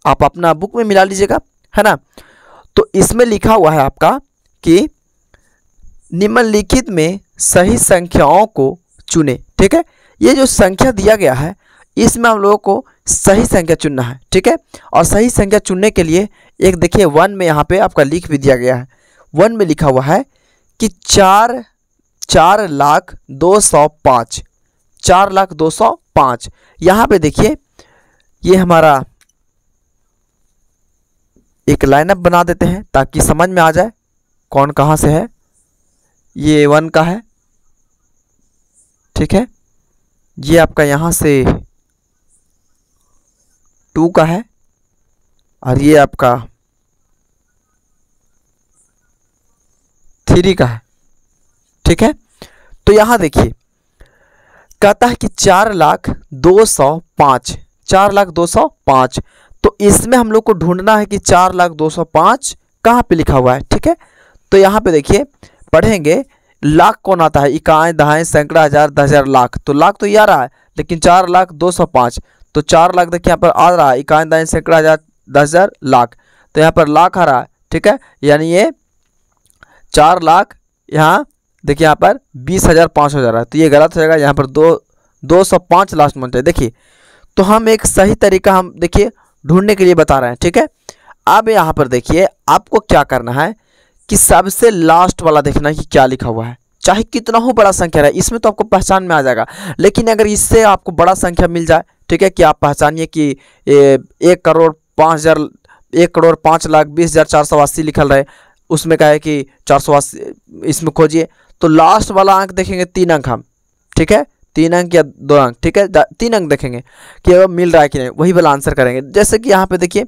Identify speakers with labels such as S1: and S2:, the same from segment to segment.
S1: आप अपना बुक में मिला लीजिएगा, है ना। तो इसमें लिखा हुआ है आपका कि निम्नलिखित में सही संख्याओं को चुने। ठीक है, ये जो संख्या दिया गया है इसमें हम लोगों को सही संख्या चुनना है। ठीक है, और सही संख्या चुनने के लिए एक देखिए 1 में यहाँ पे आपका लिख भी दिया गया है। 1 में लिखा हुआ है कि 4,02,05, 4,02,05। यहाँ पे देखिए ये हमारा एक लाइनअप बना देते हैं ताकि समझ में आ जाए कौन कहाँ से है। ये 1 का है, ठीक है, ये आपका यहाँ से 2 का है, और ये आपका 3 का है। ठीक है, तो यहाँ देखिए कहता है कि 4,02,05, 4,02,05। तो इसमें हम लोग को ढूंढना है कि 4,02,05 कहाँ पे लिखा हुआ है। ठीक है, तो यहाँ पे देखिए पढ़ेंगे लाख कौन आता है, इकाई, दहाई, सैकड़ा, हजार, 10,000, लाख। तो लाख तो ये आ रहा है, लेकिन 4,02,05, तो 4 लाख देखिए यहाँ पर आ रहा है, इकाई, दहाई, सैकड़ा, हजार, 10,000, लाख। तो यहाँ पर लाख आ रहा है। ठीक है, यानी ये 4 लाख, यहाँ देखिए यहाँ पर 20,500 हो जा रहा है, तो ये गलत हो जाएगा। यहाँ पर 205 लास्ट में है। देखिए तो हम एक सही तरीका हम देखिए ढूंढने के लिए बता रहे हैं। ठीक है, अब यहाँ पर देखिए आपको क्या करना है कि सबसे लास्ट वाला देखना है कि क्या लिखा हुआ है, चाहे कितना हो बड़ा संख्या रहे, इसमें तो आपको पहचान में आ जाएगा। लेकिन अगर इससे आपको बड़ा संख्या मिल जाए, ठीक है, कि आप पहचानिए कि 1,05,20,480 लिखल रहे, उसमें क्या है कि 480, इसमें खोजिए तो लास्ट वाला अंक देखेंगे 3 अंक हम। ठीक है, 3 अंक या 2 अंक, ठीक है, 3 अंक देखेंगे कि वो मिल रहा है कि नहीं, वही वाला आंसर करेंगे। जैसे कि यहाँ पे देखिए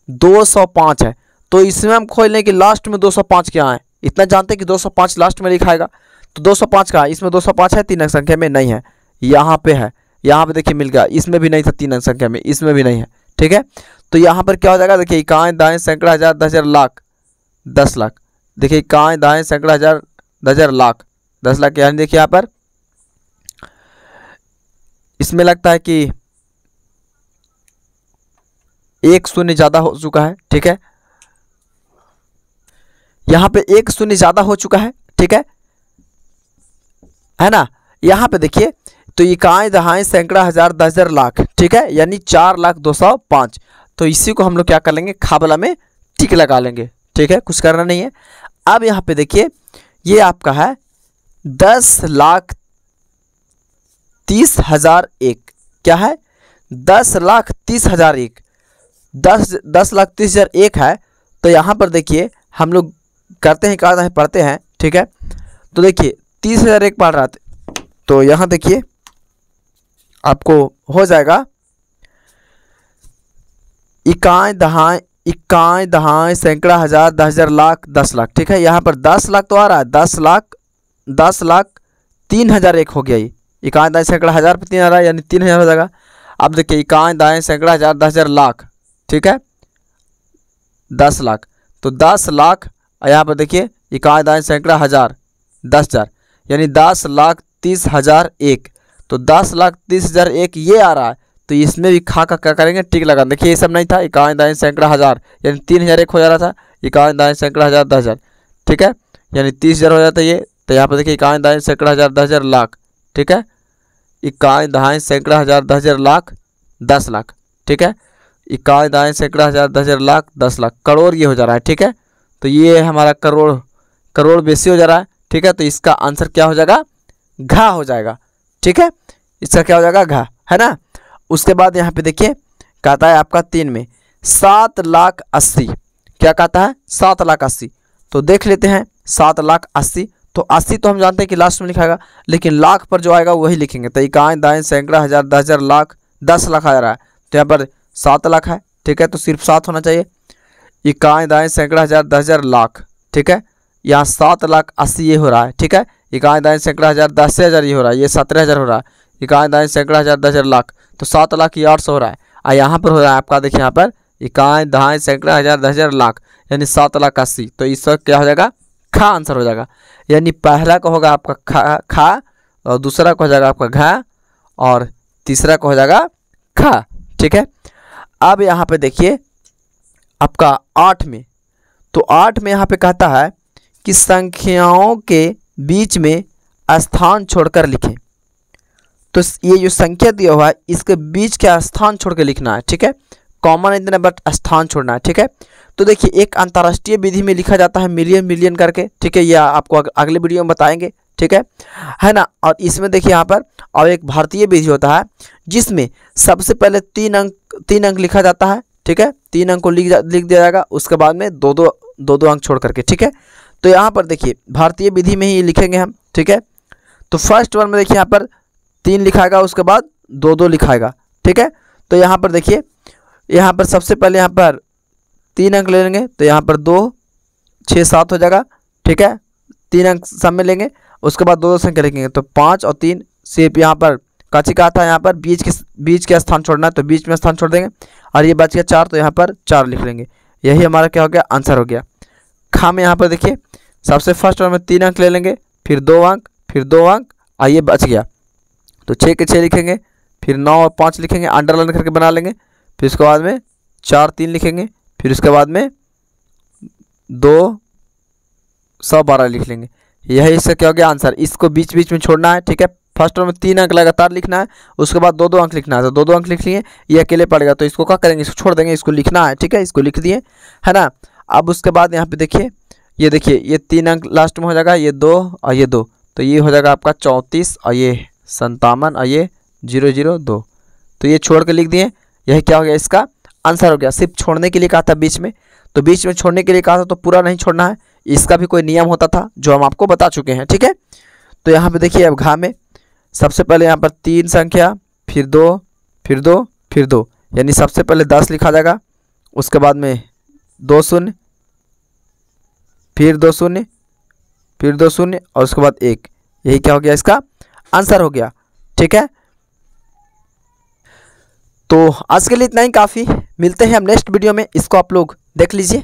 S1: 205 है, तो इसमें हम खोज लें कि लास्ट में 205 क्या है, इतना जानते हैं कि 205 लास्ट में लिखाएगा। तो 205 का इसमें 205 है, 3 अंक संख्या में नहीं है, यहाँ पे है, यहाँ पे देखिए मिल गया, इसमें भी नहीं था 3 अंक संख्या में, इसमें भी नहीं है। ठीक है, तो यहाँ पर क्या हो जाएगा, देखिए इकाई, दाएं, सैकड़ा, हजार, 10,000, लाख, 10 लाख। देखिए इकाई, दाएं, सैकड़ा, हजार, 10,000, लाख, 10 लाख। यानी देखिए यहाँ पर इसमें लगता है कि 1 शून्य ज़्यादा हो चुका है। ठीक है, यहाँ पे 1 शून्य ज़्यादा हो चुका है। ठीक है ना। यहाँ पे देखिए तो इकाई, दहाई, सैकड़ा, हजार, 10,000, लाख। ठीक है, यानी 4,02,05। तो इसी को हम लोग क्या कर लेंगे, खाबला में टिक लगा लेंगे। ठीक है, कुछ करना नहीं है। अब यहाँ पे देखिए ये आपका है 10,30,001। क्या है, 10,30,001, 10,30,001 है। तो यहाँ पर देखिए हम लोग करते हैं क्या है, पढ़ते हैं। ठीक है, तो देखिए 30,001 पढ़ रहा था, तो यहाँ देखिए आपको हो जाएगा इकाई, दहाई, सैकड़ा, हजार, 10,000, लाख, 10 लाख। ठीक है, यहाँ पर 10 लाख तो आ रहा है, 10 लाख 3,001 हो गया। ये इकाई, दाएं, सैकड़ा, हजार पे 3 आ रहा है, यानी 3,000 हो जाएगा। अब देखिए इकाई, दाएं, सैकड़ा, हजार, 10,000, लाख। ठीक है, 10 लाख, तो 10 लाख, यहाँ पर देखिए इकाई, दाएं, सैकड़ा, हजार, 10,000, यानी 10,30,001। तो 10,30,001 ये आ रहा है, तो इसमें भी खा का क्या करेंगे, टिक लगा। देखिए ये सब नहीं था, इकाई, दाएं, सैकड़ा, हजार, यानी 3,001 हो जा रहा था, इकाई, दाएं, सैकड़ा, हजार, 10,000। ठीक है, यानी 30,000 हो जाता है ये। तो यहाँ पर देखिए इकाई, दाएं, सैकड़ा, हजार, 10,000, लाख। ठीक है, इकाई, दाएं, सैकड़ा, हजार, 10,000, लाख, 10 लाख। ठीक है, इकाई, दाएं, सैकड़ा, हजार, 10,000, लाख, 10 लाख, करोड़ ये हो जा रहा है। ठीक है, तो ये हमारा करोड़ बेसी हो जा रहा है। ठीक है, तो इसका आंसर क्या हो जाएगा, घा हो जाएगा। ठीक है, इसका क्या हो जाएगा, घा, है ना। उसके बाद यहाँ पे देखिए कहता है आपका 3 में 7,80,000। क्या कहता है, 7,80,000। तो देख लेते हैं 7,80,000। तो 80 तो हम जानते हैं कि लास्ट में लिखाएगा, लेकिन लाख पर जो आएगा वही लिखेंगे। तो इकाई, दाएं, सैकड़ा, हजार, 10,000, लाख, 10 लाख आ रहा है, तो यहाँ पर 7 लाख है। ठीक है, तो सिर्फ 7 होना चाहिए। इकाई, दाएं, सैकड़ा, हजार, 10,000, लाख। ठीक है, यहाँ 7,80,000 ये हो रहा है। ठीक है, इकाई, दाएं, सैकड़ा, हजार, 10,000 ये हो रहा है, ये 17,000 हो रहा है। इकाई, दाएं, सैकड़ा, हजार, 10,000, लाख, तो 7,08,000 हो रहा है। और यहाँ पर हो रहा है आपका देखिए यहाँ पर इकाई, दाएं, सैकड़ा, हजार, 10,000, लाख, यानी 7,80,000। तो इसका क्या हो जाएगा, खा आंसर हो जाएगा। यानी पहला का होगा आपका खा, और दूसरा का हो जाएगा आपका घा, और तीसरा का हो जाएगा खा। ठीक है, अब यहाँ पे देखिए आपका 8 में, तो 8 में यहाँ पे कहता है कि संख्याओं के बीच में स्थान छोड़कर लिखें। तो ये जो संख्या दिया हुआ है इसके बीच का स्थान छोड़ के लिखना है, ठीक है। कॉमन इतना बट स्थान छोड़ना है, ठीक है। तो देखिए एक अंतर्राष्ट्रीय विधि में लिखा जाता है मिलियन मिलियन करके, ठीक है। यह आपको अगले वीडियो में बताएंगे, ठीक है ना। और इसमें देखिए यहाँ पर और एक भारतीय विधि होता है जिसमें सबसे पहले 3 अंक लिखा जाता है, ठीक है। 3 अंक को लिख दिया जाएगा, उसके बाद में दो अंक छोड़ करके, ठीक है। तो यहाँ पर देखिए भारतीय विधि में ही लिखेंगे हम, ठीक है। तो फर्स्ट वन में देखिए यहाँ पर 3 लिखाएगा, उसके बाद 2 लिखाएगा, ठीक है। तो यहाँ पर देखिए यहाँ पर सबसे पहले यहाँ पर 3 अंक ले लेंगे, तो यहाँ पर 2 6 7 हो जाएगा, ठीक है। 3 अंक सब में लेंगे, उसके बाद 2 संख्या लिखेंगे, तो 5 और 3 सिर्फ यहाँ पर काची कहा था, यहाँ पर बीच के स्थान छोड़ना है, तो बीच में स्थान छोड़ देंगे। और ये बच गया 4, तो यहाँ पर 4 लिख लेंगे। यही हमारा क्या हो गया, आंसर हो गया। खा में यहाँ पर देखिए सबसे फर्स्ट वन में 3 अंक ले लेंगे, फिर 2 अंक, फिर 2 अंक, और ये बच गया, तो 6 के 6 लिखेंगे, फिर 9 और 5 लिखेंगे, अंडरलाइन करके बना लेंगे। फिर उसके बाद में 4 3 लिखेंगे, फिर उसके बाद में 2 112 लिख लेंगे। यही इसका क्या हो गया, आंसर। इसको बीच बीच में छोड़ना है, ठीक है। फर्स्ट वन में 3 अंक लगातार लिखना है, उसके बाद 2 अंक लिखना है, तो 2 अंक लिख लिए, ये अकेले पड़ेगा, तो इसको क्या करेंगे, इसको छोड़ देंगे, इसको लिखना है, ठीक है। इसको लिख दिए, है ना। अब उसके बाद यहाँ पे देखिए ये 3 अंक लास्ट में हो जाएगा, ये 2 और ये 2, तो ये हो जाएगा आपका 34 और ये 57 और ये 002, तो ये छोड़ के लिख दिए। यही क्या हो गया, इसका आंसर हो गया। सिर्फ छोड़ने के लिए कहा था बीच में, तो बीच में छोड़ने के लिए कहा था, तो पूरा नहीं छोड़ना है। इसका भी कोई नियम होता था जो हम आपको बता चुके हैं, ठीक है। तो यहाँ पे देखिए अब घा में सबसे पहले यहाँ पर 3 संख्या, फिर 2 फिर 2 फिर 2, यानी सबसे पहले 10 लिखा जाएगा, उसके बाद में 2 0, फिर 2 0, फिर 2 0 और उसके बाद 1। यही क्या हो गया, इसका आंसर हो गया, ठीक है। तो आज के लिए इतना ही काफ़ी। मिलते हैं हम नेक्स्ट वीडियो में, इसको आप लोग देख लीजिए।